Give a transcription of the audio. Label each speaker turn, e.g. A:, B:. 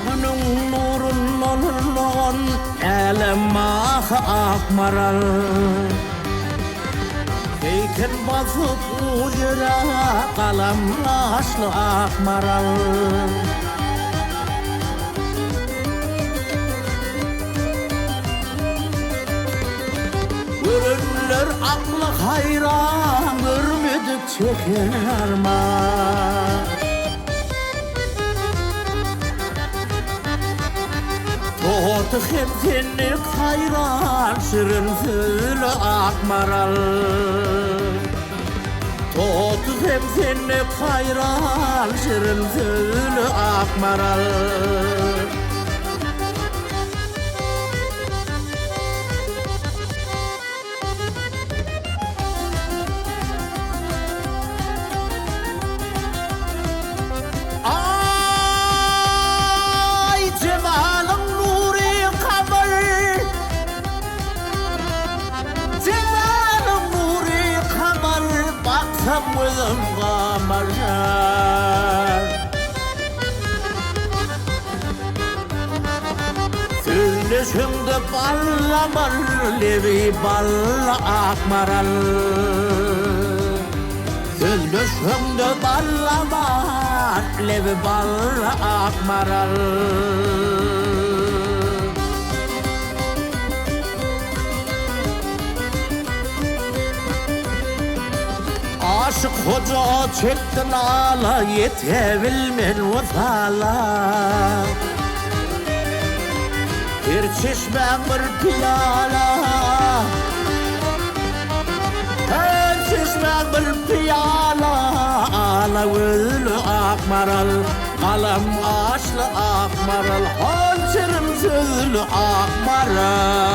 A: günün nurun olurlan elem ak maral heykel basıp ucura kalam aşlı ak maral görünler aklı hayran görmedik çeker armağan Toğutu hemsenlik hayran şirin sülü akmaral Toğutu hemsenlik hayran şirin sülü akmaral Samwılım kamarlar Sülüşümde ballamar levi balla akmaral Sülüşümde ballamar levi balla akmaral Aşık hoca çektin ağla yetebilmen vatala Bir çeşme bir piyala Her çeşme bir piyala Ağla vülü akmaral Kalam aşlı akmaral Hançerim sözlü akmaral